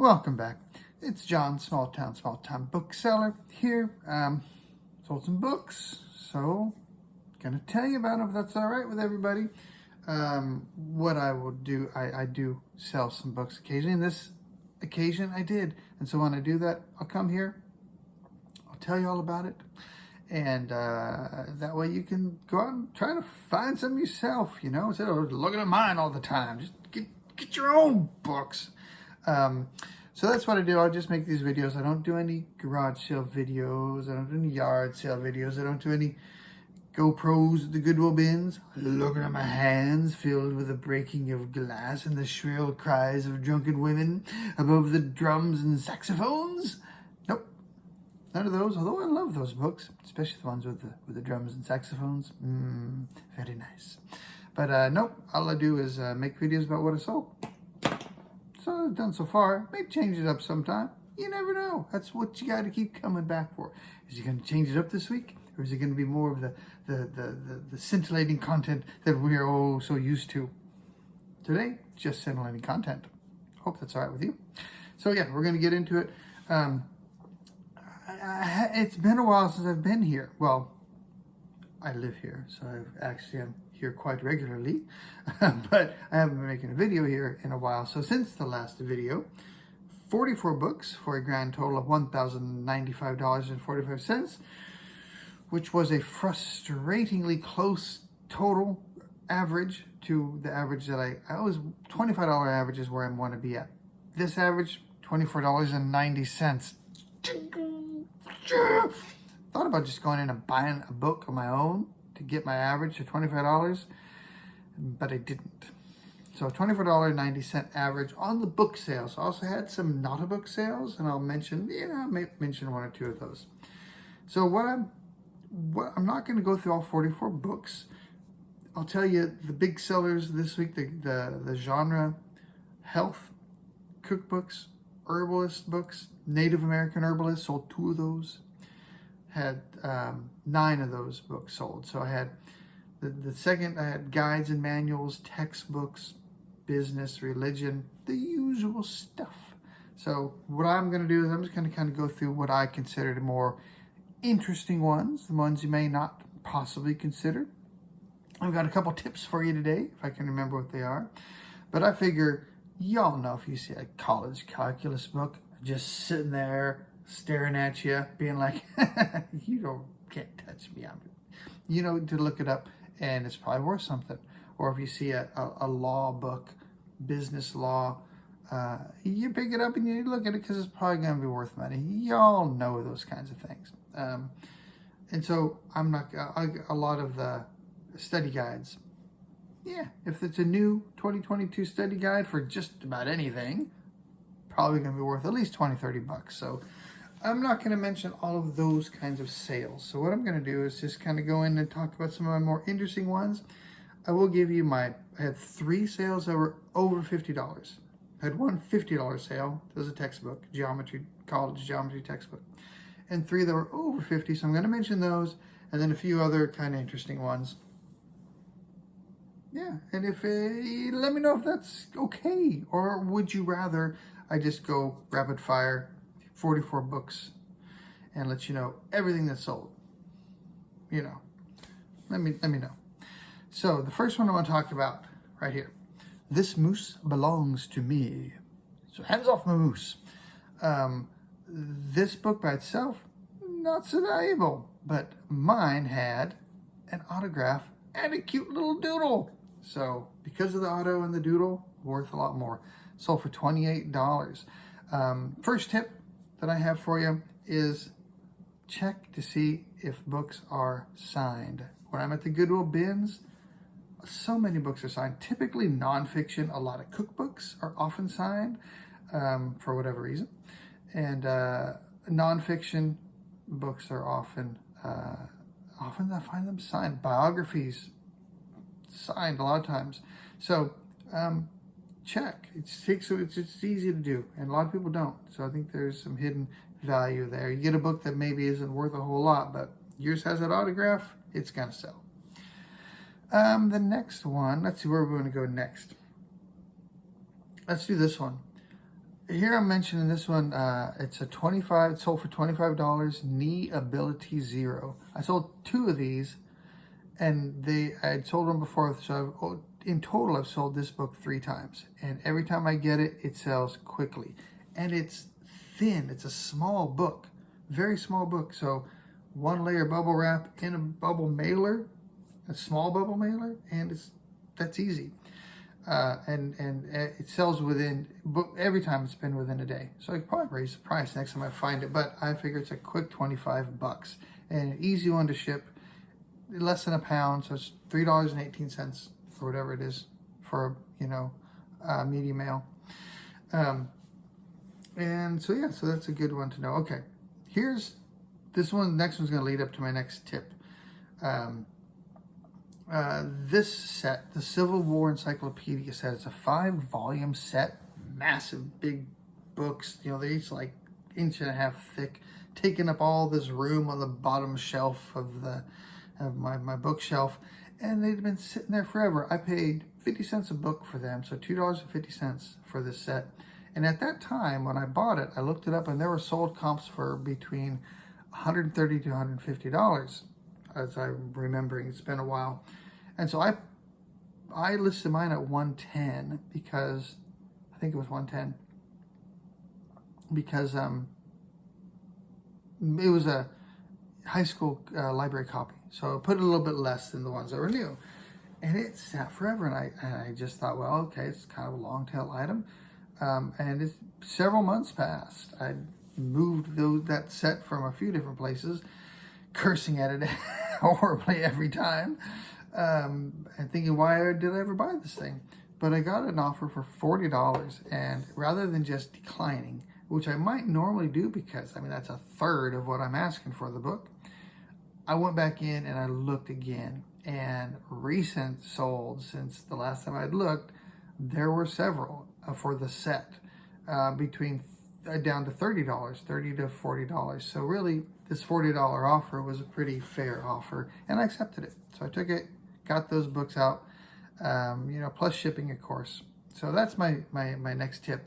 Welcome back. It's John, small town bookseller here. Sold some books, so gonna tell you about them if that's all right with everybody. What I will do, I do sell some books occasionally. In this occasion, I did, and so when I do that, I'll come here. I'll tell you all about it, and that way you can go out and try to find some yourself. You know, instead of looking at mine all the time. Just get your own books. So that's what I do. I'll just make these videos. I don't do any garage sale videos. I don't do any yard sale videos. I don't do any GoPros at the Goodwill bins. Looking at my hands filled with the breaking of glass and the shrill cries of drunken women above the drums and saxophones. Nope. None of those, although I love those books, especially the ones with the drums and saxophones. Very nice. But nope, all I do is make videos about what I sold. So I've done so far. May change it up sometime. You never know. That's what you got to keep coming back for. Is he going to change it up this week, or is it going to be more of the scintillating content that we are all so used to? Today, just scintillating content. Hope that's all right with you. So yeah, we're going to get into it. It's been a while since I've been here. Well, I live here, so I'm here quite regularly, but I haven't been making a video here in a while. So since the last video, 44 books for a grand total of $1,095.45, which was a frustratingly close total average to the average that I always, $25 average is where I want to be at. This average, $24.90. Thought about just going in and buying a book on my own to get my average to $25, but I didn't. So $24.90 average on the book sales. I also had some not a book sales, and I'll mention, I may mention one or two of those. So I'm not going to go through all 44 books. I'll tell you the big sellers this week, the genre health cookbooks, herbalist books, Native American herbalist, sold 2 of those. Had 9 of those books sold. So I had the second, I had guides and manuals, textbooks, business, religion, the usual stuff. So what I'm going to do is I'm just going to kind of go through what I consider the more interesting ones, the ones you may not possibly consider. I've got a couple tips for you today, if I can remember what they are. But I figure y'all know if you see a college calculus book just sitting there staring at you, being like, you can't touch me. To look it up, and it's probably worth something. Or if you see a law book, business law, you pick it up and you look at it because it's probably going to be worth money. Y'all know those kinds of things. And so I'm not, a lot of the study guides. Yeah, if it's a new 2022 study guide for just about anything, probably going to be worth at least $20-$30. So I'm not going to mention all of those kinds of sales. So what I'm going to do is just kind of go in and talk about some of my more interesting ones. I will give you I had 3 sales that were over $50. I had one $50 sale. It was a textbook, college geometry textbook. And 3 that were over 50. So I'm going to mention those, and then a few other kind of interesting ones. Yeah, and if let me know if that's okay, or would you rather I just go rapid fire 44 books and let you know everything that's sold. Let me know. So the first one I want to talk about right here. This moose belongs to me. So hands off my moose. This book by itself, not so valuable, but mine had an autograph and a cute little doodle. So because of the auto and the doodle, worth a lot more. Sold for $28. First tip that I have for you is check to see if books are signed. When I'm at the Goodwill bins, so many books are signed. Typically nonfiction, a lot of cookbooks are often signed for whatever reason. And nonfiction books are often I find them signed. Biographies signed a lot of times. So check. It's easy to do, and a lot of people don't. So I think there's some hidden value there. You get a book that maybe isn't worth a whole lot, but yours has that autograph, it's gonna sell. The next one, let's see where we're going to go next. Let's do this one. Here I'm mentioning this one. It's a 25. It sold for $25. Knee Ability Zero. I sold 2 of these, and I had sold them before. So in total, I've sold this book 3 times, and every time I get it, it sells quickly. And it's thin. It's a small book, very small book. So 1 layer bubble wrap in a bubble mailer, a small bubble mailer, and that's easy. And it sells within, every time it's been within a day. So I could probably raise the price next time I find it, but I figure it's a quick $25 and an easy one to ship, less than £1, so it's $3.18 or whatever it is for, medium mail. And so yeah, so that's a good one to know. Okay, here's this one. Next one's going to lead up to my next tip. This set, the Civil War Encyclopedia set, it's a 5-volume set, massive, big books. They're each like 1.5 inches thick, taking up all this room on the bottom shelf of my bookshelf, and they've been sitting there forever. I paid 50 cents a book for them, so $2.50 for this set. And at that time, when I bought it, I looked it up, and there were sold comps for between $130 to $150. As I'm remembering, it's been a while. And so I listed mine at 110 because I think it was 110 because it was a high school library copy. So I put a little bit less than the ones that were new. And it sat forever, and I just thought, well, okay, it's kind of a long tail item. And several months passed. I moved that set from a few different places, cursing at it horribly every time, and thinking, why did I ever buy this thing? But I got an offer for $40, and rather than just declining, which I might normally do because, that's a third of what I'm asking for the book, I went back in and I looked again, and recent sold since the last time I'd looked, there were several for the set, between down to $30, $30 to $40. So really, this $40 offer was a pretty fair offer, and I accepted it. So I took it, got those books out, plus shipping, of course. So that's my next tip.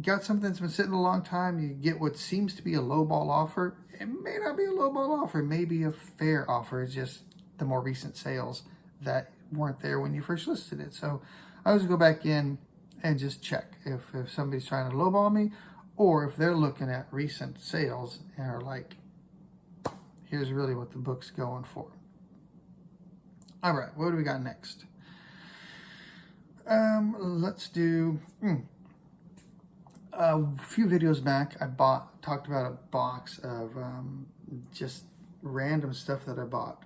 Got something that's been sitting a long time, you get what seems to be a lowball offer. It may not be a lowball offer, it may be a fair offer. It's just the more recent sales that weren't there when you first listed it. So I always go back in and just check if somebody's trying to lowball me, or if they're looking at recent sales and are like, here's really what the book's going for. All right, what do we got next? Let's do a few videos back. I talked about a box of just random stuff that I bought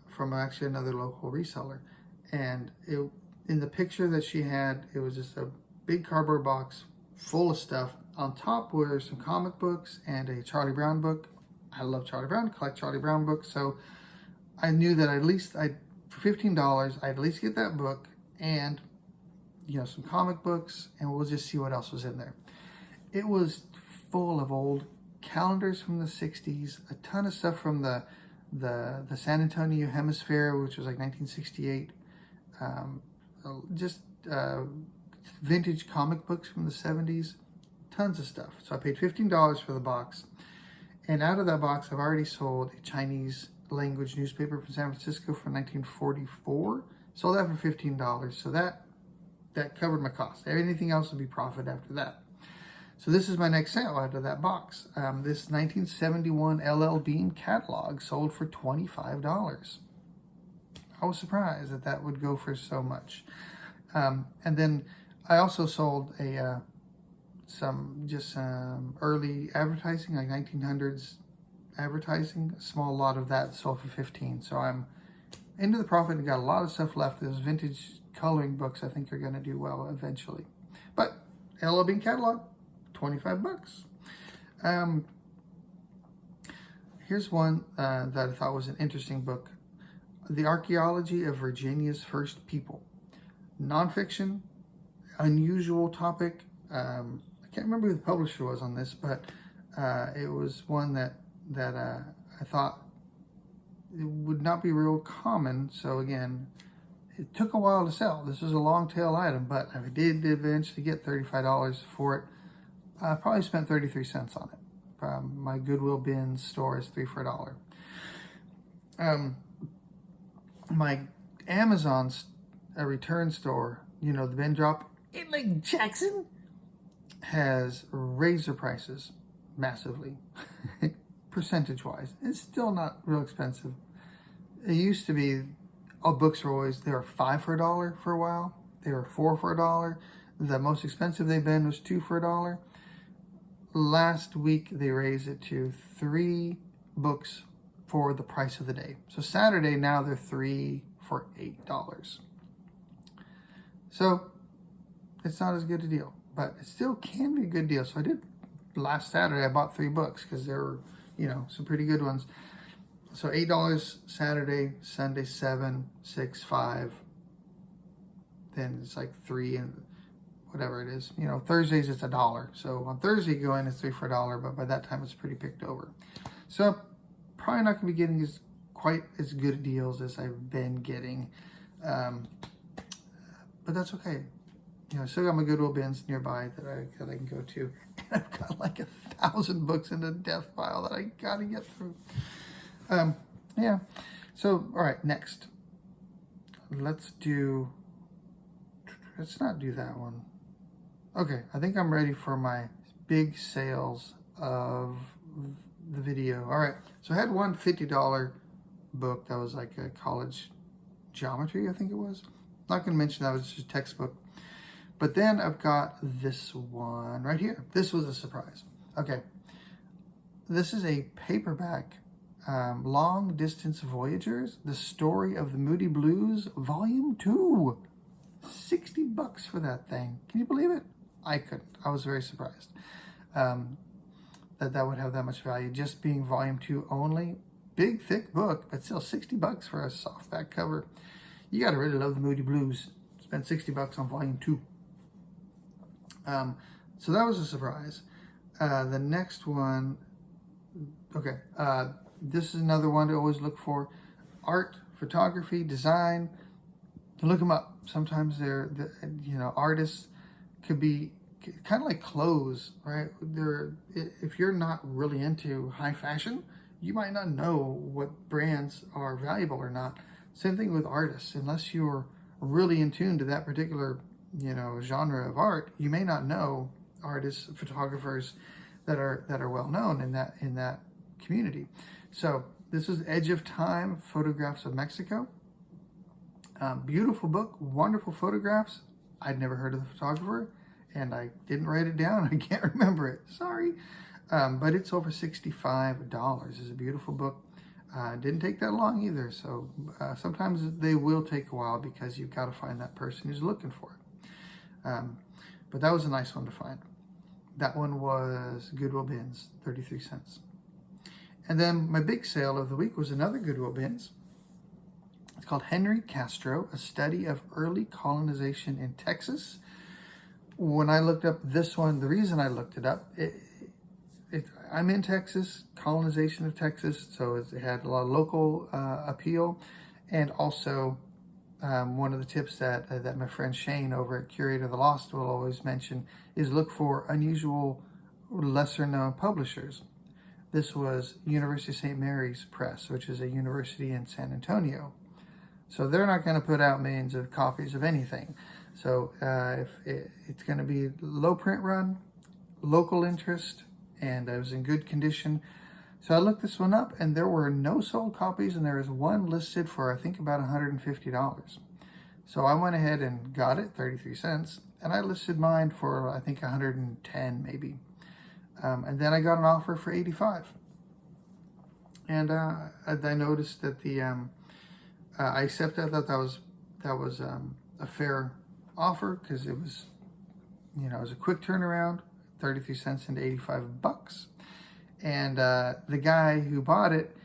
from actually another local reseller, and in the picture that she had, it was just a big cardboard box full of stuff. On top were some comic books and a Charlie Brown book. I love Charlie Brown, collect Charlie Brown books, so I knew that for $15, I'd at least get that book and some comic books, and we'll just see what else was in there. It was full of old calendars from the 60s, a ton of stuff from the San Antonio Hemisphere, which was like 1968. Vintage comic books from the 70s, tons of stuff. So I paid $15 for the box, and out of that box I've already sold a Chinese language newspaper from San Francisco from 1944. Sold that for $15, so that covered my cost. Anything else would be profit after that. So this is my next sale out of that box. This 1971 LL Bean catalog sold for $25. I was surprised that would go for so much. And then I also sold some early advertising, like 1900s advertising. A small lot of that sold for $15. So I'm into the profit and got a lot of stuff left. Those vintage coloring books I think are going to do well eventually. But LL Bean catalog, $25. Here's one that I thought was an interesting book. The Archaeology of Virginia's First People. Nonfiction, unusual topic. I can't remember who the publisher was on this, but it was one that I thought it would not be real common. So again, it took a while to sell. This was a long tail item, but I did eventually get $35 for it. I probably spent 33 cents on it. My Goodwill Bins store is 3 for $1. My Amazon's a return store, you know, the bin drop in Lake Jackson, has raised their prices massively, percentage-wise. It's still not real expensive. It used to be, all books were always, they were 5 for $1 for a while. They were 4 for $1. The most expensive they've been was 2 for $1. Last week, they raised it to 3 books for the price of the day. So Saturday, now they're 3 for $8. So it's not as good a deal, but it still can be a good deal. So I did, last Saturday, I bought 3 books because there were, you know, some pretty good ones. So $8 Saturday, Sunday 7, 6, 5. Then it's like 3 and whatever it is. You know, Thursdays it's $1. So on Thursday you go in, it's 3 for $1, but by that time it's pretty picked over. So probably not going to be getting quite as good deals as I've been getting. But that's okay. You know, I still got my Goodwill bins nearby that I can go to. And I've got like 1,000 books in the death pile that I got to get through. Yeah. So, all right, next. Let's not do that one. Okay, I think I'm ready for my big sales of the video. All right, so I had one $50 book that was like a college geometry, I think it was. Not going to mention that, it was just a textbook. But then I've got this one right here. This was a surprise. Okay, this is a paperback, Long Distance Voyagers, The Story of the Moody Blues, Volume 2. 60 bucks for that thing. Can you believe it? I couldn't. I was very surprised that would have that much value. Just being Volume 2 only. Big, thick book, but still 60 bucks for a softback cover. You got to really love the Moody Blues. Spend 60 bucks on Volume 2. So that was a surprise. The next one, okay, this is another one to always look for. Art, photography, design. Look them up. Sometimes artists could be kind of like clothes, right? If you're not really into high fashion, you might not know what brands are valuable or not. Same thing with artists. Unless you're really in tune to that particular, genre of art, you may not know artists, photographers that are well known in that community. So this is Edge of Time: Photographs of Mexico. Beautiful book, wonderful photographs. I'd never heard of the photographer, and I didn't write it down. I can't remember it. Sorry. But it's over $65. It's a beautiful book. Didn't take that long either. So sometimes they will take a while because you've got to find that person who's looking for it. But that was a nice one to find. That one was Goodwill Bins, 33 cents. And then my big sale of the week was another Goodwill Bins. It's called Henry Castro, A Study of Early Colonization in Texas. When I looked up this one, the reason I looked it up, I'm in Texas, colonization of Texas, so it had a lot of local appeal. And also, one of the tips that my friend Shane over at Curator of the Lost will always mention is look for unusual, lesser-known publishers. This was University of St. Mary's Press, which is a university in San Antonio. So they're not going to put out millions of copies of anything. So it's going to be low print run, local interest, and it was in good condition. So I looked this one up, and there were no sold copies, and there was one listed for, I think, about $150. So I went ahead and got it, 33 cents, and I listed mine for, I think, 110 maybe. And then I got an offer for 85. And I noticed that I accepted. I thought that was a fair offer because it was, it was a quick turnaround, 33 cents into 85 bucks. And the guy who bought it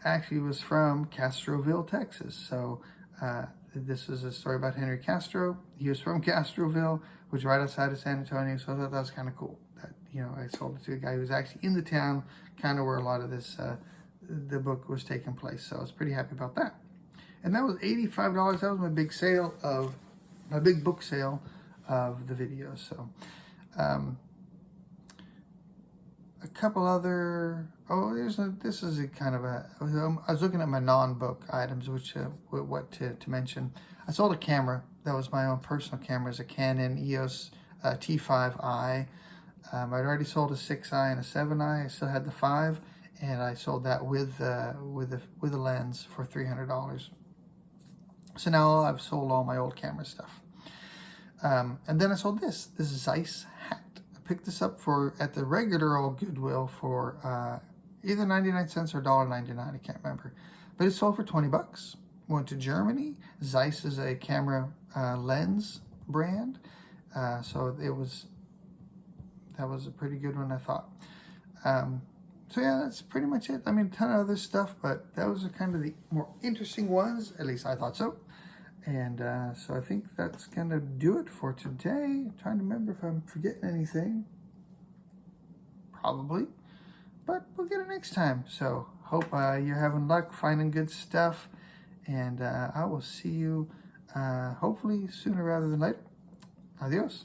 actually was from Castroville, Texas. So this is a story about Henry Castro. He was from Castroville, which is right outside of San Antonio. So I thought that was kind of cool. That, I sold it to a guy who was actually in the town, kind of where a lot of this, the book was taking place. So I was pretty happy about that. And that was $85. That was my big sale of, my big book sale of the videos. So, a couple other, this is a kind of a, I was looking at my non-book items, which, what to mention. I sold a camera. That was my own personal camera. It's a Canon EOS T5i. I'd already sold a 6i and a 7i. I still had the 5, and I sold that with a lens for $300. So now I've sold all my old camera stuff. And then I sold this Zeiss hat. I picked this up at the regular old Goodwill for either 99 cents or $1.99. I can't remember, but it sold for 20 bucks. Went to Germany. Zeiss is a camera lens brand, so that was a pretty good one, I thought. So yeah, that's pretty much it. I mean, a ton of other stuff, but those are kind of the more interesting ones. At least I thought so. And so I think that's going to do it for today. I'm trying to remember if I'm forgetting anything. Probably. But we'll get it next time. So hope you're having luck finding good stuff. And I will see you hopefully sooner rather than later. Adios.